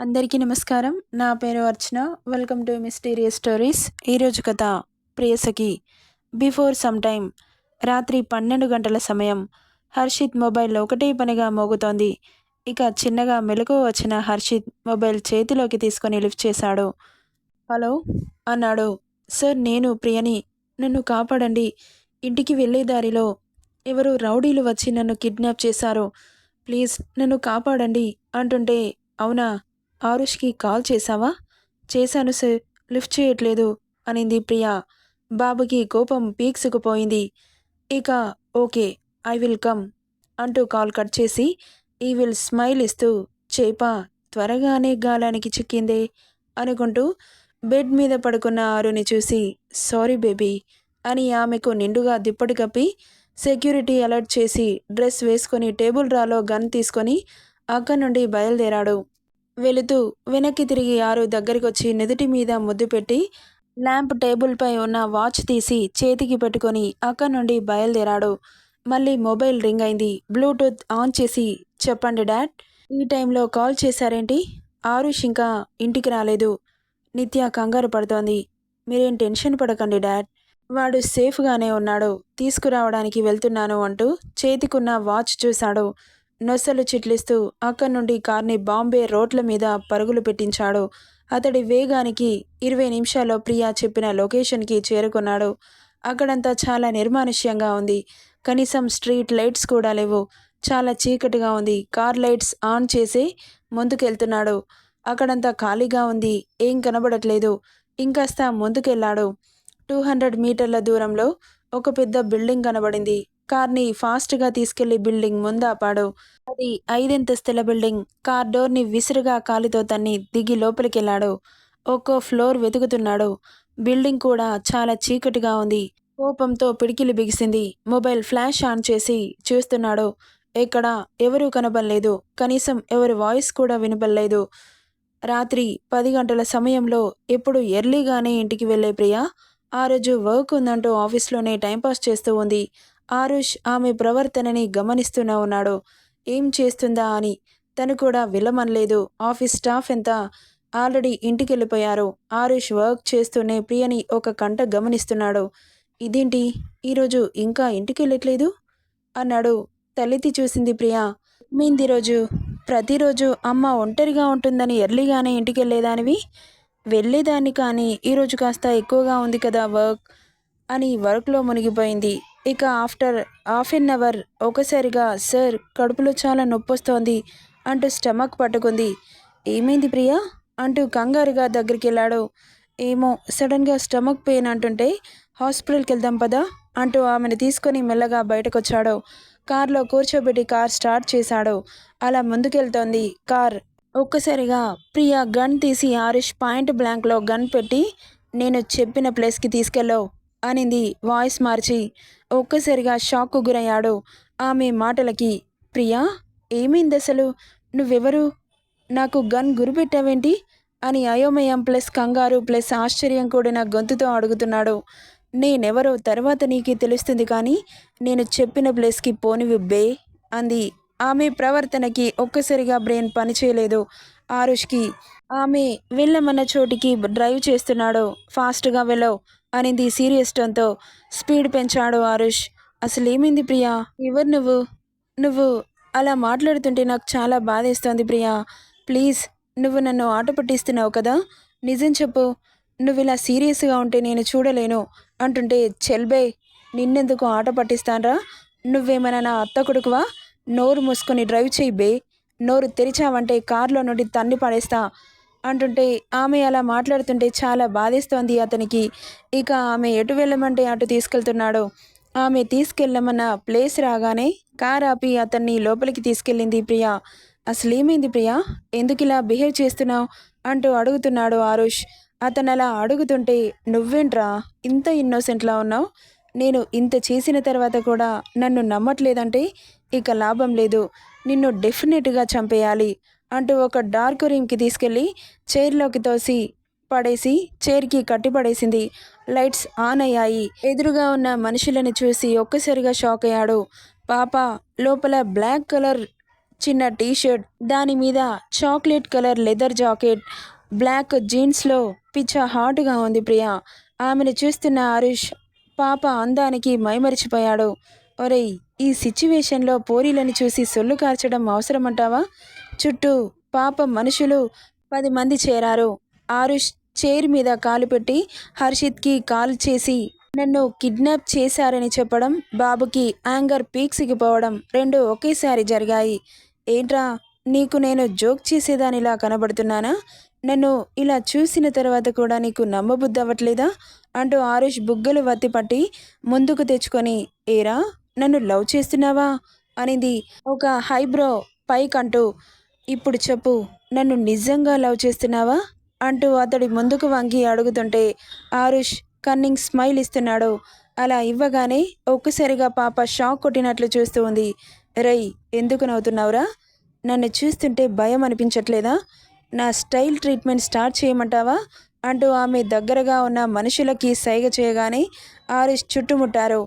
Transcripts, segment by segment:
అందరికీ నమస్కారం. నా పేరు Archana. Welcome to mysterious stories. ఈరోజు కథ ప్రేయసకి. Before some time. రాత్రి 12 గంటల సమయం. హర్షిత్ మొబైల్ ఒకటే పనిగా మోగుతోంది. ఇక చిన్నగా మెలకువ వచ్చిన హర్షిత్ మొబైల్ చేతిలోకి తీసుకొని లిఫ్ట్ చేశాడు. హలో అన్నాడు. సార్, నేను ప్రియని. నన్ను కాపాడండి. ఇంటికి వెళ్ళే దారిలో ఎవరో రౌడీలు వచ్చి నన్ను కిడ్నాప్ చేశారు. ప్లీజ్ నన్ను కాపాడండి అంటుంటే, అవునా, ఆరుష్కి కాల్ చేశావా? చేశాను సార్, లిఫ్ట్ చేయట్లేదు అనింది ప్రియా. బాబుకి కోపం పీక్సుకుపోయింది. ఇక ఓకే, ఐ విల్ కమ్ అంటూ కాల్ కట్ చేసి ఈ విల్ స్మైల్ ఇస్తూ, చేపా త్వరగానే గాలానికి చిక్కిందే అనుకుంటూ బెడ్ మీద పడుకున్న ఆరుని చూసి, సారీ బేబీ అని ఆమెకు నిండుగా దిప్పటి కప్పి సెక్యూరిటీ అలర్ట్ చేసి డ్రెస్ వేసుకొని టేబుల్ డ్రాలో గన్ తీసుకొని అక్కడి నుండి బయలుదేరాడు. వెళుతూ వెనక్కి తిరిగి ఆరు దగ్గరికొచ్చి నుదుటి మీద ముద్దు పెట్టి ల్యాంప్ టేబుల్పై ఉన్న వాచ్ తీసి చేతికి పెట్టుకొని అక్కడి నుండి బయలుదేరాడు. మళ్ళీ మొబైల్ రింగ్ అయింది. బ్లూటూత్ ఆన్ చేసి, చెప్పండి డాడ్, ఈ టైంలో కాల్ చేశారేంటి? ఆరుష్ ఇంకా ఇంటికి రాలేదు. నిత్య కంగారు పడుతోంది. మీరేం టెన్షన్ పడకండి డాడ్, వాడు సేఫ్గానే ఉన్నాడు, తీసుకురావడానికి వెళ్తున్నాను అంటూ చేతికున్న వాచ్ చూశాడు. నొసలు చిట్లిస్తూ అక్కడి నుండి కార్ని బాంబే రోడ్ల మీద పరుగులు పెట్టించాడు. అతడి వేగానికి 20 నిమిషాల్లో ప్రియా చెప్పిన లొకేషన్కి చేరుకున్నాడు. అక్కడంతా చాలా నిర్మానుష్యంగా ఉంది. కనీసం స్ట్రీట్ లైట్స్ కూడా లేవు. చాలా చీకటిగా ఉంది. కార్ లైట్స్ ఆన్ చేసి ముందుకెళ్తున్నాడు. అక్కడంతా ఖాళీగా ఉంది. ఏం కనబడట్లేదు. ఇంకాస్త ముందుకెళ్ళాడు. 200 మీటర్ల దూరంలో ఒక పెద్ద బిల్డింగ్ కనబడింది. కార్ని ఫాస్ట్గా తీసుకెళ్లి బిల్డింగ్ ముందాపాడు. అది 5 అంతస్తుల బిల్డింగ్. కార్ డోర్ని విసురుగా కాలితో తన్ని దిగి లోపలికెళ్ళాడు. ఒక్కో ఫ్లోర్ వెతుకుతున్నాడు. బిల్డింగ్ కూడా చాలా చీకటిగా ఉంది. కోపంతో పిడికిలి బిగిసింది. మొబైల్ ఫ్లాష్ ఆన్ చేసి చూస్తున్నాడు. ఎక్కడా ఎవరూ కనబడలేదు. కనీసం ఎవరి వాయిస్ కూడా వినపడలేదు. రాత్రి 10 గంటల సమయంలో ఎప్పుడు ఎర్లీగానే ఇంటికి వెళ్ళే ప్రియా ఆ రోజు వర్క్ ఉందంటూ ఆఫీస్లోనే టైంపాస్ చేస్తూ ఉంది. ఆరుష్ ఆమె ప్రవర్తనని గమనిస్తూనే ఉన్నాడు. ఏం చేస్తుందా అని. తను కూడా వెళ్ళమనలేదు. ఆఫీస్ స్టాఫ్ అంతా ఆల్రెడీ ఇంటికెళ్ళిపోయారు. ఆరుష్ వర్క్ చేస్తూనే ప్రియని ఒక కంట గమనిస్తున్నాడు. ఇదేంటి ఈరోజు ఇంకా ఇంటికెళ్ళట్లేదు అన్నాడు. తలెత్తి చూసింది ప్రియా. మీంది రోజు ప్రతిరోజు అమ్మ ఒంటరిగా ఉంటుందని ఎర్లీగానే ఇంటికెళ్ళేదానివి, వెళ్ళేదాన్ని, కానీ ఈరోజు కాస్త ఎక్కువగా ఉంది కదా వర్క్ అని వర్క్లో మునిగిపోయింది. ఇక ఆఫ్టర్ హాఫ్ ఎన్ అవర్ ఒకసారిగా, సార్ కడుపులో చాలా నొప్పొస్తోంది అంటూ స్టమక్ పట్టుకుంది. ఏమైంది ప్రియా అంటూ కంగారుగా దగ్గరికి వెళ్ళాడు. ఏమో, సడన్గా స్టమక్ పెయిన్ అంటుంటే హాస్పిటల్కి వెళ్దాం పదా అంటూ ఆమెను తీసుకొని మెల్లగా బయటకొచ్చాడు. కార్లో కూర్చోబెట్టి కార్ స్టార్ట్ చేశాడు. అలా ముందుకెళ్తోంది కార్. ఒక్కసారిగా ప్రియా గన్ తీసి ఆరుష్ పాయింట్ బ్లాంక్లో గన్ పెట్టి, నేను చెప్పిన ప్లేస్కి తీసుకెళ్ళవు అనింది వాయిస్ మార్చి. ఒక్కసారిగా షాక్కు గురయ్యాడు ఆమె మాటలకి. ప్రియా, ఏమైంది అసలు? నువ్వెవరు? నాకు గన్ గురిపెట్టావేంటి అని అయోమయం ప్లస్ కంగారు ప్లస్ ఆశ్చర్యం కూడిన గొంతుతో అడుగుతున్నాడు. నేనెవరో తర్వాత నీకు తెలుస్తుంది, కానీ నేను చెప్పిన ప్లేస్కి పోనివి బే అంది. ఆమె ప్రవర్తనకి ఒక్కసారిగా బ్రెయిన్ పనిచేయలేదు ఆరుష్కి. ఆమె వెళ్ళమన్న చోటికి డ్రైవ్ చేస్తున్నాడు. ఫాస్ట్గా వెళ్ళవు అనింది సీరియస్ టోన్తో. స్పీడ్ పెంచాడు ఆరుష్. అసలేమైంది ప్రియా? ఎవరు నువ్వు? నువ్వు అలా మాట్లాడుతుంటే నాకు చాలా బాధేస్తోంది ప్రియా. ప్లీజ్, నువ్వు నన్ను ఆట పట్టిస్తున్నావు కదా, నిజం చెప్పు. నువ్వు ఇలా సీరియస్గా ఉంటే నేను చూడలేను అంటుంటే, చెల్బే, నిన్నెందుకు ఆట పట్టిస్తాన్రా? నువ్వేమైనా నా అత్త కొడుకువా? నోరు మూసుకొని డ్రైవ్ చేయి బే. నోరు తెరిచావంటే కార్లో నుండి తన్ని పడేస్తా అంటుంటే, ఆమె అలా మాట్లాడుతుంటే చాలా బాధేస్తోంది అతనికి. ఇక ఆమె ఎటు వెళ్ళమంటే అటు తీసుకెళ్తున్నాడు. ఆమె తీసుకెళ్ళమన్న ప్లేస్ రాగానే కార్ ఆపి అతన్ని లోపలికి తీసుకెళ్ళింది ప్రియా. అసలేమైంది ప్రియా? ఎందుకు ఇలా బిహేవ్ చేస్తున్నావు అంటూ అడుగుతున్నాడు ఆరుష్. అతను అలా అడుగుతుంటే, నువ్వేంట్రా ఇంత ఇన్నోసెంట్లా ఉన్నావు? నేను ఇంత చేసిన తర్వాత కూడా నన్ను నమ్మట్లేదంటే ఇక లాభం లేదు. నిన్ను డెఫినెట్గా చంపేయాలి అంటూ ఒక డార్క్ రూమ్కి తీసుకెళ్ళి చైర్లోకి తోసి పడేసి చైర్కి కట్టిపడేసింది. లైట్స్ ఆన్ అయ్యాయి. ఎదురుగా ఉన్న మనుషులను చూసి ఒక్కసారిగా షాక్ అయ్యాడు. పాప లోపల బ్లాక్ కలర్ చిన్న టీషర్ట్, దాని మీద chocolate colour leather jacket, black జీన్స్లో పిచ్చ హాట్గా ఉంది ప్రియ. ఆమెను చూస్తున్న హరీష్ పాప అందానికి మైమరిచిపోయాడు. ఒరేయ్, ఈ సిచ్యువేషన్లో పోరీలని చూసి సొల్లు కార్చడం అవసరమంటావా? చుట్టూ పాప మనుషులు 10 మంది చేరారు. ఆరుష్ చైర్ మీద కాలు పెట్టి హర్షిత్కి కాల్ చేసి నన్ను కిడ్నాప్ చేశారని చెప్పడం, బాబుకి యాంగర్ పీక్స్కి పోవడం రెండు ఒకేసారి జరిగాయి. ఏంట్రా, నీకు నేను జోక్ చేసేదానిలా కనబడుతున్నానా? నన్ను ఇలా చూసిన తర్వాత కూడా నీకు నమ్మబుద్ధి అవ్వట్లేదా? అంటూ ఆరుష్ బుగ్గలు వత్తిపట్టి ముందుకు తెచ్చుకొని, ఏరా నన్ను లవ్ చేస్తున్నావా అనింది ఒక హైబ్రో పైకంటూ. ఇప్పుడు చెప్పు, నన్ను నిజంగా లవ్ చేస్తున్నావా అంటూ అతడి ముందుకు వంగి అడుగుతుంటే ఆరుష్ కన్నింగ్ స్మైల్ ఇస్తున్నాడు. అలా ఇవ్వగానే ఒక్కసారిగా పాప షాక్ కొట్టినట్లు చూస్తూ ఉంది. రై, ఎందుకు నవ్వుతున్నావురా? నన్ను చూస్తుంటే భయం అనిపించట్లేదా? నా స్టైల్ ట్రీట్మెంట్ స్టార్ట్ చేయమంటావా అంటూ ఆమె దగ్గరగా ఉన్న మనుషులకి సైగ చేయగానే ఆరుష్ చుట్టుముట్టారు.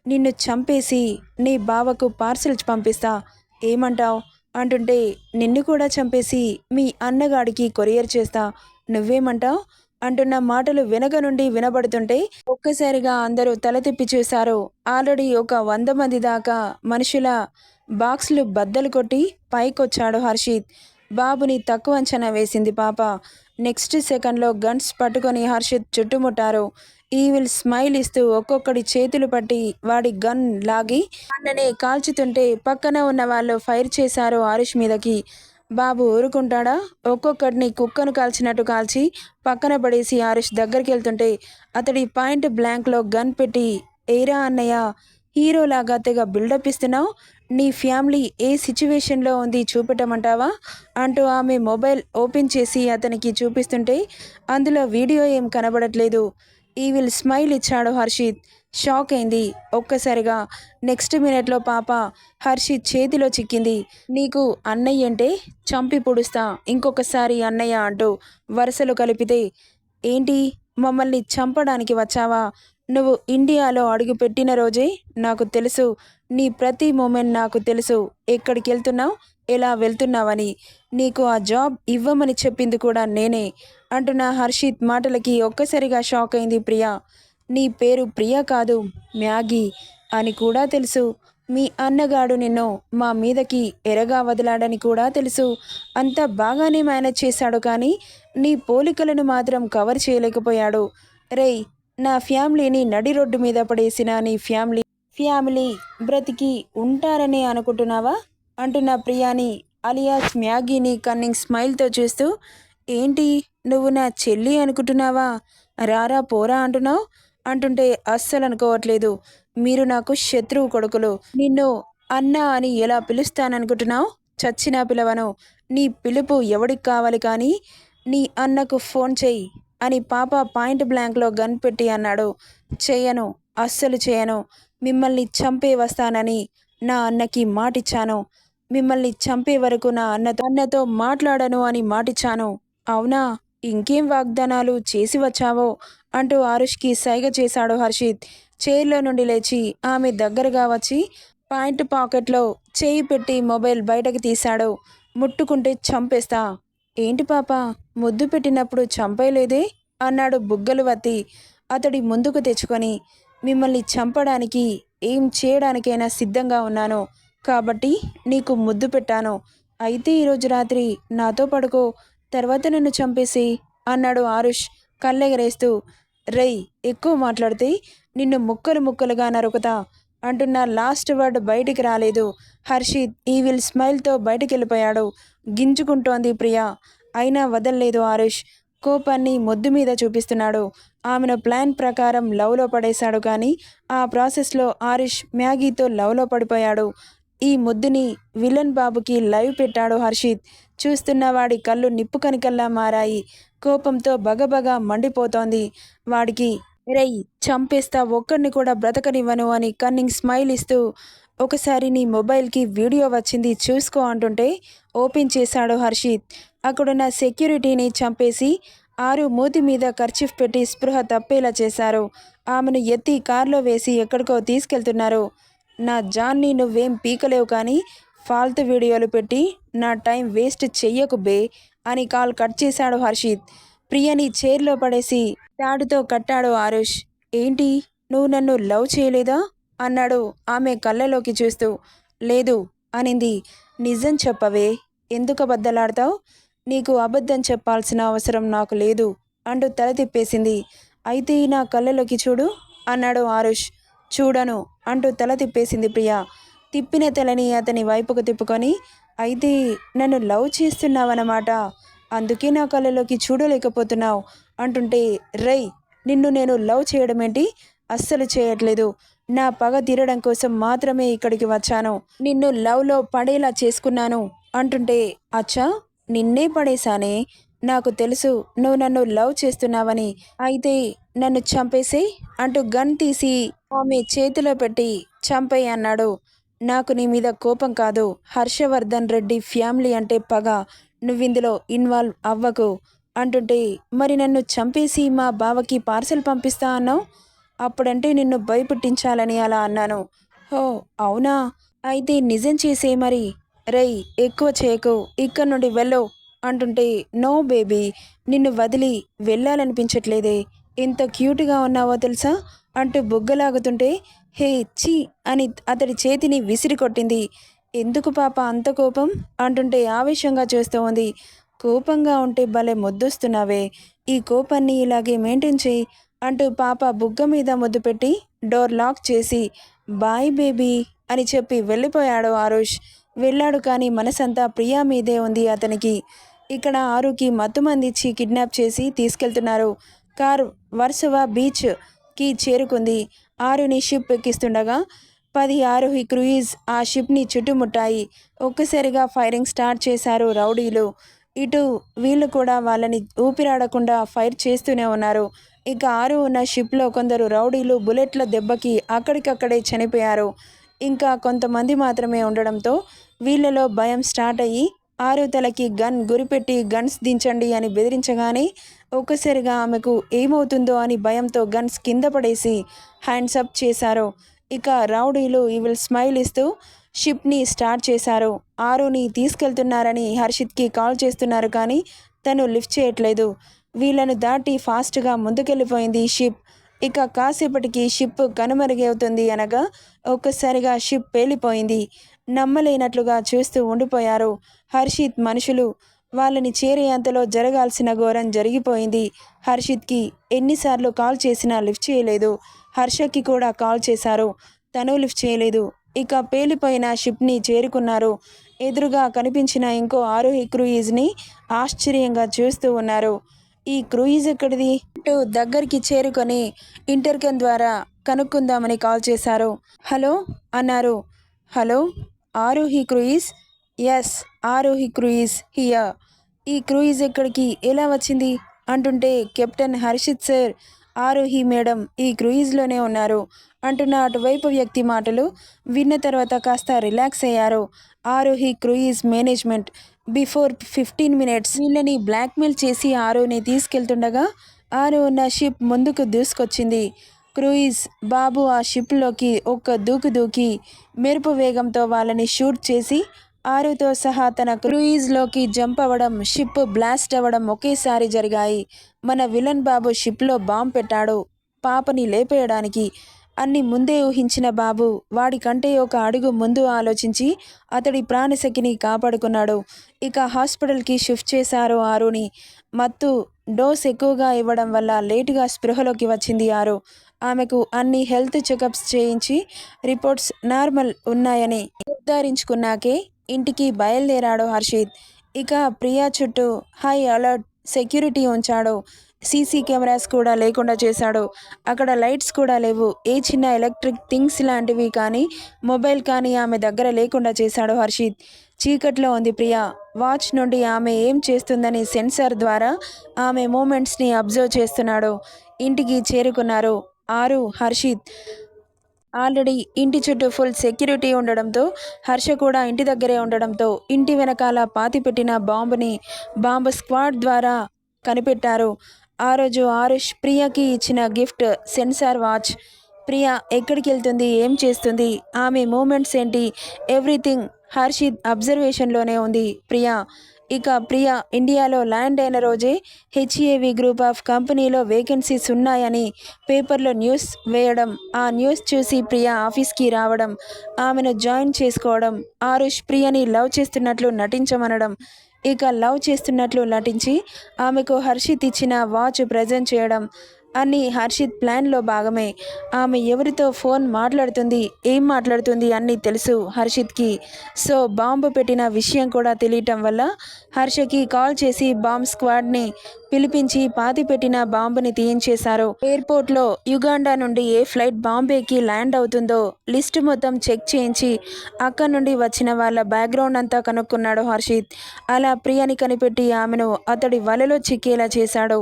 నిన్ను చంపేసి నీ బావకు పార్సల్ పంపిస్తా, ఏమంటావ్ అంటుంటే, నిన్ను కూడా చంపేసి మీ అన్నగాడికి కొరియర్ చేస్తా, నువ్వేమంటావ్ అంటున్న మాటలు వెనక నుండి వినబడుతుంటే ఒక్కసారిగా అందరూ తల తిప్పి చూశారు. ఆల్రెడీ ఒక 100 మంది దాకా మనుషుల బాక్స్లు బద్దలు కొట్టి పైకొచ్చాడు హర్షిత్. బాబుని తక్కువ అంచనా వేసింది పాప. నెక్స్ట్ సెకండ్లో గన్స్ పట్టుకొని హర్షిత్ చుట్టుముట్టారు. ఈవిల్ స్మైల్ ఇస్తూ ఒక్కొక్కడి చేతులు పట్టి వాడి గన్ లాగి అన్ననే కాల్చుతుంటే పక్కన ఉన్న వాళ్ళు ఫైర్ చేశారు ఆరుష్ మీదకి. బాబు ఊరుకుంటాడా? ఒక్కొక్కడిని కుక్కను కాల్చినట్టు కాల్చి పక్కన పడేసి ఆరుష్ దగ్గరికి వెళ్తుంటే అతడి పాయింట్ బ్లాంక్లో గన్ పెట్టి, ఏరా అన్నయ్య, హీరోలాగా తెగ బిల్డప్ ఇస్తున్నావు, నీ ఫ్యామిలీ ఏ సిచ్యువేషన్లో ఉంది చూపెట్టమంటావా అంటూ ఆమె మొబైల్ ఓపెన్ చేసి అతనికి చూపిస్తుంటే అందులో వీడియో ఏం కనబడట్లేదు. ఈవిల్ స్మైల్ ఇచ్చాడు హర్షిత్. షాక్ అయింది ఒక్కసారిగా. నెక్స్ట్ మినిట్లో పాప హర్షిత్ చేతిలో చిక్కింది. నీకు అన్నయ్య అంటే చంపి పొడుస్తా, ఇంకొకసారి అన్నయ్య అంటూ వరుసలు కలిపితే, ఏంటి మమ్మల్ని చంపడానికి వచ్చావా? నువ్వు ఇండియాలో అడుగు పెట్టిన రోజే నాకు తెలుసు, నీ ప్రతి మూమెంట్ నాకు తెలుసు, ఎక్కడికి వెళ్తున్నావు, ఎలా వెళ్తున్నావని. నీకు ఆ జాబ్ ఇవ్వమని చెప్పింది కూడా నేనే అంటున్న హర్షిత్ మాటలకి ఒక్కసారిగా షాక్ అయింది ప్రియ. నీ పేరు ప్రియ కాదు, మ్యాగీ అని కూడా తెలుసు. మీ అన్నగాడు నిన్ను మా మీదకి ఎరగా వదిలాడని కూడా తెలుసు. అంత బాగానే మేనేజ్ చేశాడు, కానీ నీ పోలికలను మాత్రం కవర్ చేయలేకపోయాడు. రేయ్, నా ఫ్యామిలీని నడి రోడ్డు మీద పడేసిన నీ ఫ్యామిలీ బ్రతికి ఉంటారని అనుకుంటున్నావా అంటున్న ప్రియాని అలియాస్ మ్యాగీని కన్నింగ్ స్మైల్తో చూస్తూ, ఏంటి నువ్వు నా చెల్లి అనుకుంటున్నావా? రారా పోరా అంటున్నావు అంటుంటే, అస్సలు అనుకోవట్లేదు, మీరు నాకు శత్రువు కొడుకులు, నిన్ను అన్న అని ఎలా పిలుస్తాననుకుంటున్నావు? చచ్చినా పిలవను. నీ పిలుపు ఎవడికి కావాలి, కానీ నీ అన్నకు ఫోన్ చెయ్యి అని పాప పాయింట్ బ్లాంక్లో గన్ పెట్టి అన్నాడు. చేయను, అస్సలు చేయను. మిమ్మల్ని చంపే వస్తానని నా అన్నకి మాటిచ్చాను. మిమ్మల్ని చంపే వరకు నా అన్నతో మాట్లాడను అని మాటిచ్చాను. అవునా? ఇంకేం వాగ్దానాలు చేసి వచ్చావో అంటూ ఆరుష్కి సైగ చేశాడు హర్షిత్. చైర్లో నుండి లేచి ఆమె దగ్గరగా వచ్చి పాయింట్ పాకెట్లో చేయి పెట్టి మొబైల్ బయటకు తీశాడు. ముట్టుకుంటే చంపేస్తా. ఏంటి పాప, ముద్దు పెట్టినప్పుడు చంపేయలేదే అన్నాడు బుగ్గలు వత్తి అతడి ముందుకు తెచ్చుకొని. మిమ్మల్ని చంపడానికి ఏం చేయడానికైనా సిద్ధంగా ఉన్నాను కాబట్టి నీకు ముద్దు పెట్టాను. అయితే ఈరోజు రాత్రి నాతో పడుకో, తర్వాత నన్ను చంపేసి అన్నాడు ఆరుష్ కళ్ళెగరేస్తూ. రేయ్, ఎక్కువ మాట్లాడితే నిన్ను ముక్కలు ముక్కలుగా నరుకుతా అంటున్న లాస్ట్ వర్డ్ బయటికి రాలేదు. హర్షిత్ ఈవిల్ స్మైల్తో బయటికి వెళ్ళిపోయాడు. గింజుకుంటోంది ప్రియా, అయినా వదల్లేదు ఆరుష్. కోపాన్ని మొద్దు మీద చూపిస్తున్నాడు. ఆమెను ప్లాన్ ప్రకారం లవ్లో పడేశాడు, కానీ ఆ ప్రాసెస్లో ఆరుష్ మ్యాగీతో లవ్లో పడిపోయాడు. ఈ ముద్దుని విలన్ బాబుకి లైవ్ పెట్టాడు హర్షిత్. చూస్తున్న వాడి కళ్ళు నిప్పు కనికల్లా మారాయి. కోపంతో బగబగా మండిపోతోంది వాడికి. రేయ్, చంపేస్తా, ఒక్కడిని కూడా బ్రతకనివ్వను అని కన్నింగ్ స్మైల్ ఇస్తూ, ఒకసారి నీ మొబైల్కి వీడియో వచ్చింది చూసుకో అంటుంటే ఓపెన్ చేశాడు హర్షిత్. అక్కడున్న సెక్యూరిటీని చంపేసి ఆరు మూతి మీద కర్చీఫ్ పెట్టి స్పృహ తప్పేలా చేశారు. ఆమెను ఎత్తి కారులో వేసి ఎక్కడికో తీసుకెళ్తున్నారు. నా జాన్ని నువ్వేం పీకలేవు, కానీ ఫాల్తు వీడియోలు పెట్టి నా టైం వేస్ట్ చెయ్యకు బే అని కాల్ కట్ చేశాడు హర్షిత్. ప్రియని చైర్లో పడేసి తాడుతో కట్టాడు ఆరుష్. ఏంటి, నువ్వు నన్ను లవ్ చేయలేదా అన్నాడు ఆమె కళ్ళలోకి చూస్తూ. లేదు అనింది. నిజం చెప్పవే, ఎందుకు అబద్ధలాడతావు? నీకు అబద్ధం చెప్పాల్సిన అవసరం నాకు లేదు అంటూ తల తిప్పేసింది. అయితే నా కళ్ళలోకి చూడు అన్నాడు ఆరుష్. చూడను అంటూ తల తిప్పేసింది ప్రియ. తిప్పిన తలని అతని వైపుకు తిప్పుకొని, అయితే నన్ను లవ్ చేస్తున్నావన్నమాట, అందుకే నా కళ్ళలోకి చూడలేకపోతున్నావు అంటుంటే, రై నిన్ను నేను లవ్ చేయడమేంటి, అస్సలు చేయట్లేదు. నా పగ తీరడం కోసం మాత్రమే ఇక్కడికి వచ్చాను. నిన్ను లవ్లో పడేలా చేసుకున్నాను అంటుంటే, అచ్చా నిన్నే పడేశానే, నాకు తెలుసు నువ్వు నన్ను లవ్ చేస్తున్నావని. అయితే నన్ను చంపేసే అంటూ గన్ తీసి ఆమె చేతిలో పెట్టి చంపేయి అన్నాడు. నాకు నీ మీద కోపం కాదు, హర్షవర్ధన్ రెడ్డి ఫ్యామిలీ అంటే పగ, నువ్విందులో ఇన్వాల్వ్ అవ్వకు అంటుంటే, మరి నన్ను చంపేసి మా బావకి పార్సెల్ పంపిస్తా అన్నావు, అప్పుడంటే నిన్ను భయపెట్టించాలని అలా అన్నాను. హో అవునా, అయితే నిజం చేసే మరి. రేయ్ ఎక్కువ చేయకు, ఇక్కడ నుండి వెళ్ళు అంటుంటే, నో బేబీ, నిన్ను వదిలి వెళ్ళాలనిపించట్లేదే, ఎంత క్యూట్గా ఉన్నావో తెలుసా అంటూ బుగ్గలాగుతుంటే, హే ఛీ అని అతడి చేతిని విసిరి కొట్టింది. ఎందుకు పాప అంత కోపం అంటుంటే ఆవేశంగా చూస్తూ ఉంది. కోపంగా ఉంటే భలే ముద్దొస్తున్నావే, ఈ కోపాన్ని ఇలాగే మెయింటైన్ చేయి అంటూ పాప బుగ్గ మీద ముద్దు పెట్టి డోర్ లాక్ చేసి బాయ్ బేబీ అని చెప్పి వెళ్ళిపోయాడు ఆరుష్. వెళ్ళాడు కానీ మనసంతా ప్రియా మీదే ఉంది అతనికి. ఇక్కడ ఆరుకి మత్తుమందిచ్చి కిడ్నాప్ చేసి తీసుకెళ్తున్నారు. కారు వర్సవా బీచ్కి చేరుకుంది. ఆరుని షిప్ ఎక్కిస్తుండగా 10 ఆరోహి క్రూయిజ్ ఆ షిప్ని చుట్టుముట్టాయి. ఒక్కసారిగా ఫైరింగ్ స్టార్ట్ చేశారు రౌడీలు. ఇటు వీళ్ళు కూడా వాళ్ళని ఊపిరాడకుండా ఫైర్ చేస్తూనే ఉన్నారు. ఇక ఆరు ఉన్న షిప్లో కొందరు రౌడీలు బుల్లెట్ల దెబ్బకి అక్కడికక్కడే చనిపోయారు. ఇంకా కొంతమంది మాత్రమే ఉండడంతో వీళ్ళలో భయం స్టార్ట్ అయ్యి ఆరు తలకి గన్ గురిపెట్టి గన్స్ దించండి అని బెదిరించగానే ఒక్కసారిగా ఆమెకు ఏమవుతుందో అని భయంతో గన్స్ కింద పడేసి హ్యాండ్స్ అప్ చేశారు. ఇక రౌడీలు ఈవిల్ స్మైల్ ఇస్తూ షిప్ని స్టార్ట్ చేశారు. ఆరుని తీసుకెళ్తున్నారని హర్షిత్కి కాల్ చేస్తున్నారు కానీ తను లిఫ్ట్ చేయట్లేదు. వీళ్ళను దాటి ఫాస్ట్గా ముందుకెళ్ళిపోయింది షిప్. ఇక కాసేపటికి షిప్ కనుమరుగవుతుంది అనగా ఒక్కసారిగా షిప్ పేలిపోయింది. నమ్మలేనట్లుగా చూస్తూ ఉండిపోయారు హర్షిత్ మనుషులు. వాళ్ళని చేరేంతలో జరగాల్సిన ఘోరం జరిగిపోయింది. హర్షిత్కి ఎన్నిసార్లు కాల్ చేసినా లిఫ్ట్ చేయలేదు. హర్షకి కూడా కాల్ చేశారు, తను లిఫ్ట్ చేయలేదు. ఇక పేలిపోయిన షిప్ని చేరుకున్నారు. ఎదురుగా కనిపించిన ఇంకో ఆరోహి క్రూయిజ్ని ఆశ్చర్యంగా చూస్తూ ఉన్నారు. ఈ క్రూయిజ్ ఎక్కడిది అంటూ దగ్గరికి చేరుకొని ఇంటర్కమ్ ద్వారా కనుక్కుందామని కాల్ చేశారు. హలో అన్నారు. Hello Arohi cruise? Yes Arohi cruise here. ఈ క్రూయిజ్ ఎక్కడికి ఎలా వచ్చింది అంటుంటే, captain Harshit sir, Arohi madam ఈ క్రూయిజ్లోనే ఉన్నారు అంటున్న అటువైపు వ్యక్తి మాటలు విన్న తర్వాత కాస్త రిలాక్స్ అయ్యారు. Aarohi cruise management before 15 minutes వీళ్ళని బ్లాక్మెయిల్ చేసి ఆరోని తీసుకెళ్తుండగా ఆరో ఉన్న షిప్ ముందుకు దూసుకొచ్చింది. క్రూయిజ్ బాబు ఆ షిప్లోకి ఒక్క దూకి మెరుపు వేగంతో వాళ్ళని షూట్ చేసి ఆరుతో సహా తన క్రూయిజ్లోకి జంప్ అవ్వడం, షిప్ బ్లాస్ట్ అవ్వడం ఒకేసారి జరిగాయి. మన విలన్ బాబు షిప్లో బాంబ్ పెట్టాడు పాపని లేపేయడానికి. అన్ని ముందే ఊహించిన బాబు వాడికంటే ఒక అడుగు ముందు ఆలోచించి అతడి ప్రాణశక్తిని కాపాడుకున్నాడు. ఇక హాస్పిటల్కి షిఫ్ట్ చేశారు ఆరుని. మత్తు డోస్ ఎక్కువగా ఇవ్వడం వల్ల లేటుగా స్పృహలోకి వచ్చింది ఆరు. ఆమెకు అన్ని హెల్త్ చెకప్స్ చేయించి రిపోర్ట్స్ నార్మల్ ఉన్నాయని నిర్ధారించుకున్నాకే ఇంటికి బయలుదేరాడు హర్షిత్. ఇక ప్రియా చుట్టూ హై అలర్ట్ సెక్యూరిటీ ఉంచాడు. సీసీ కెమెరాస్ కూడా లేకుండా చేశాడు. అక్కడ లైట్స్ కూడా లేవు. ఏ చిన్న ఎలక్ట్రిక్ థింగ్స్ లాంటివి కానీ మొబైల్ కానీ ఆమె దగ్గర లేకుండా చేశాడు హర్షిత్. చీకట్లో ఉంది ప్రియా. వాచ్ నుండి ఆమె ఏం చేస్తుందని సెన్సార్ ద్వారా ఆమె మూమెంట్స్ని అబ్జర్వ్ చేస్తున్నాడు. ఇంటికి చేరుకున్నారు ఆరు, హర్షిత్. ఆల్రెడీ ఇంటి చుట్టూ ఫుల్ సెక్యూరిటీ ఉండడంతో హర్ష కూడా ఇంటి దగ్గరే ఉండడంతో ఇంటి వెనకాల పాతిపెట్టిన బాంబుని బాంబు స్క్వాడ్ ద్వారా కనిపెట్టారు. ఆ రోజు ఆరుష్ ప్రియకి ఇచ్చిన గిఫ్ట్ సెన్సార్ వాచ్. ప్రియా ఎక్కడికి వెళ్తుంది, ఏం చేస్తుంది, ఆమె మూమెంట్స్ ఏంటి, ఎవ్రీథింగ్ హర్షిత్ అబ్జర్వేషన్లోనే ఉంది ప్రియా. ఇక ప్రియా ఇండియాలో ల్యాండ్ అయిన రోజే హెచ్ఏవి గ్రూప్ ఆఫ్ కంపెనీలో వేకెన్సీస్ ఉన్నాయని పేపర్లో న్యూస్ వేయడం, ఆ న్యూస్ చూసి ప్రియా ఆఫీస్కి రావడం, ఆమెను జాయిన్ చేసుకోవడం, ఆరుష్ ప్రియని లవ్ చేస్తున్నట్లు నటించమనడం, ఇక లవ్ చేస్తున్నట్లు నటించి ఆమెకు హర్షిత్ ఇచ్చిన వాచ్ ప్రజెంట్ చేయడం అన్నీ హర్షిత్ ప్లాన్లో భాగమే. ఆమె ఎవరితో ఫోన్ మాట్లాడుతుంది, ఏం మాట్లాడుతుంది అన్నీ తెలుసు హర్షిత్కి. సో బాంబు పెట్టిన విషయం కూడా తెలియటం వల్ల హర్షకి కాల్ చేసి బాంబ్ స్క్వాడ్ని పిలిపించి పాతిపెట్టిన బాంబుని తీయించేశారు. ఎయిర్పోర్ట్లో యుగాండా నుండి ఏ ఫ్లైట్ బాంబేకి ల్యాండ్ అవుతుందో లిస్ట్ మొత్తం చెక్ చేయించి అక్కడి నుండి వచ్చిన వాళ్ళ బ్యాక్గ్రౌండ్ అంతా కనుక్కున్నాడు హర్షిత్. అలా ప్రియని కనిపెట్టి ఆమెను అతడి వలలో చిక్కేలా చేశాడు.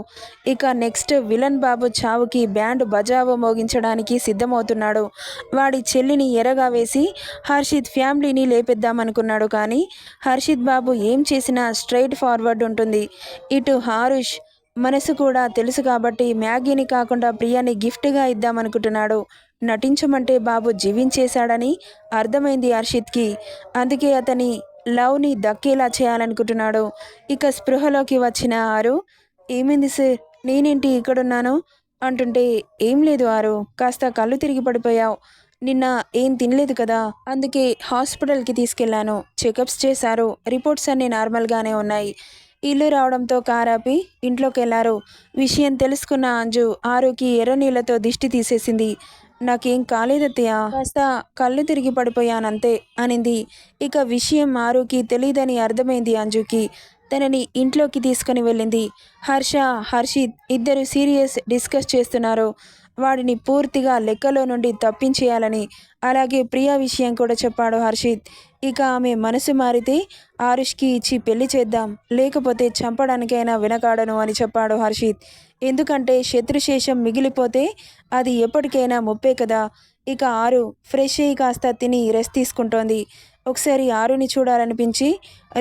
ఇక నెక్స్ట్ విలన్ బాబు చావుకి బ్యాండ్ బజావో మోగించడానికి సిద్ధమవుతున్నాడు. వాడి చెల్లిని ఎరగా వేసి హర్షిత్ ఫ్యామిలీని లేపేద్దామనుకున్నాడు. కానీ హర్షిత్ బాబు ఏం చేసినా స్ట్రైట్ ఫార్వర్డ్ ఉంటుంది. ఇటు హారుష్ మనసు కూడా తెలుసు కాబట్టి మ్యాగీని కాకుండా ప్రియాని గిఫ్ట్గా ఇద్దామనుకుంటున్నాడు. నటించమంటే బాబు జీవించేశాడని అర్థమైంది హర్షిత్కి. అందుకే అతని లవ్ని దక్కేలా చేయాలనుకుంటున్నాడు. ఇక స్పృహలోకి వచ్చిన ఆరు, ఏమైంది సార్, నేనేంటి ఇక్కడున్నాను అంటుంటే, ఏం లేదు ఆరు, కాస్త కళ్ళు తిరిగి పడిపోయావు, నిన్న ఏం తినలేదు కదా, అందుకే హాస్పిటల్కి తీసుకెళ్లాను, చెకప్స్ చేశారు, రిపోర్ట్స్ అన్నీ నార్మల్గానే ఉన్నాయి. ఇల్లు రావడంతో కారాపి ఇంట్లోకి వెళ్లారు. విషయం తెలుసుకున్న అంజు ఆరుకి ఎర్రనీళ్లతో దిష్టి తీసేసింది. నాకేం కాలేదత్తయ్య, కాస్త కళ్ళు తిరిగి పడిపోయానంతే అనింది. ఇక విషయం ఆరుకి తెలియదని అర్థమైంది అంజుకి. తనని ఇంట్లోకి తీసుకుని వెళ్ళింది. హర్ష, హర్షిత్ ఇద్దరు సీరియస్ డిస్కస్ చేస్తున్నారు. వాడిని పూర్తిగా లెక్కలో నుండి తప్పించేయాలని. అలాగే ప్రియా విషయం కూడా చెప్పాడు హర్షిత్. ఇక ఆమె మనసు మారితే ఆరుష్కి ఇచ్చి పెళ్లి చేద్దాం, లేకపోతే చంపడానికైనా వెనకాడను అని చెప్పాడు హర్షిత్. ఎందుకంటే శత్రుశేషం మిగిలిపోతే అది ఎప్పటికైనా ముప్పే కదా. ఇక ఆరు ఫ్రెష్ అయ్యి కాస్త తిని రెస్ట్ తీసుకుంటోంది. ఒకసారి ఆరుని చూడాలనిపించి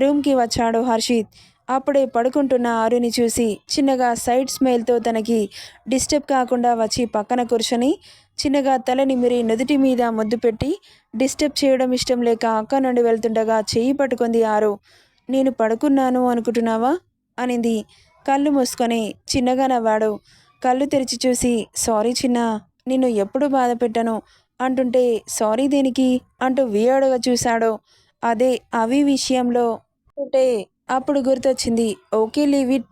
రూమ్కి వచ్చాడు హర్షిత్. అప్పుడే పడుకుంటున్న ఆరుని చూసి చిన్నగా సైడ్ స్మైల్తో తనకి డిస్టర్బ్ కాకుండా వచ్చి పక్కన కూర్చొని చిన్నగా తల నిమిరి నుదుటి మీద ముద్దు పెట్టి, డిస్టర్బ్ చేయడం ఇష్టం లేక అక్క నుండి వెళ్తుండగా చెయ్యి పట్టుకుంది ఆరు. నేను పడుకున్నాను అనుకుంటున్నావా అనింది. కళ్ళు మూసుకొని చిన్నగా నవ్వాడు. కళ్ళు తెరిచి చూసి, సారీ చిన్న, నిన్ను ఎప్పుడు బాధ పెట్టను అంటుంటే, సారీ దేనికి అంటూ వియర్డ్గా చూశాడు. అదే అవి విషయంలో అంటే అప్పుడు గుర్తొచ్చింది. ఓకే లీవ్ ఇట్,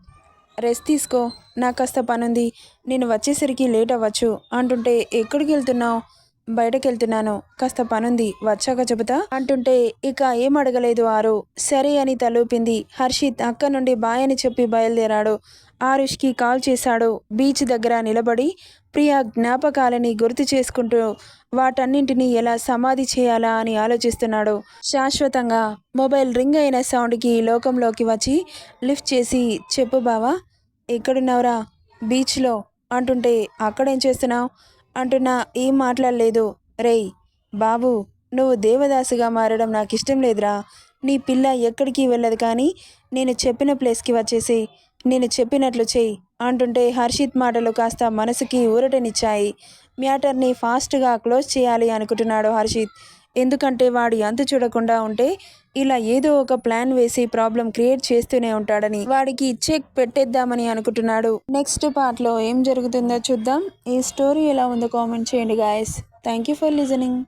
రెస్ట్ తీసుకో, నాకు కాస్త పనుంది, నేను వచ్చేసరికి లేట్ అవ్వచ్చు అంటుంటే, ఎక్కడికి వెళ్తున్నావు, బయటకు వెళ్తున్నాను, కాస్త పనుంది, వచ్చాక చెబుతా అంటుంటే ఇక ఏం అడగలేదు ఆరు. సరే అని తలూపింది. హర్షిత్ అక్క నుండి బాయ్ అని చెప్పి బయలుదేరాడు. ఆరుష్కి కాల్ చేశాడు. బీచ్ దగ్గర నిలబడి ప్రియా జ్ఞాపకాలని గుర్తు చేసుకుంటూ వాటన్నింటినీ ఎలా సమాధి చేయాలా అని ఆలోచిస్తున్నాడు. శాశ్వతంగా మొబైల్ రింగ్ అయిన సౌండ్కి లోకంలోకి వచ్చి లిఫ్ట్ చేసి, చెప్పు బావా, ఎక్కడున్నావురా, బీచ్లో అంటుంటే, అక్కడేం చేస్తున్నావు అంటున్నా, ఏం మాట్లాడలేదు. రేయ్ బాబు, నువ్వు దేవదాసుగా మారడం నాకు ఇష్టం లేదురా. నీ పిల్ల ఎక్కడికి వెళ్ళదు, కానీ నేను చెప్పిన ప్లేస్కి వచ్చేసి నేను చెప్పినట్లు చెయ్యి అంటుంటే హర్షిత్ మాటలు కాస్త మనసుకి ఊరటనిచ్చాయి. మ్యాటర్ని ఫాస్ట్గా క్లోజ్ చేయాలి అనుకుంటున్నాడు హర్షిత్. ఎందుకంటే వాడి అంతు చూడకుండా ఉంటే ఇలా ఏదో ఒక ప్లాన్ వేసి ప్రాబ్లం క్రియేట్ చేస్తూనే ఉంటాడని. వాడికి చెక్ పెట్టేద్దామని అనుకుంటున్నాడు. నెక్స్ట్ పార్ట్లో ఏం జరుగుతుందో చూద్దాం. ఈ స్టోరీ ఎలా ఉందో కామెంట్ చేయండి guys. Thank you for listening.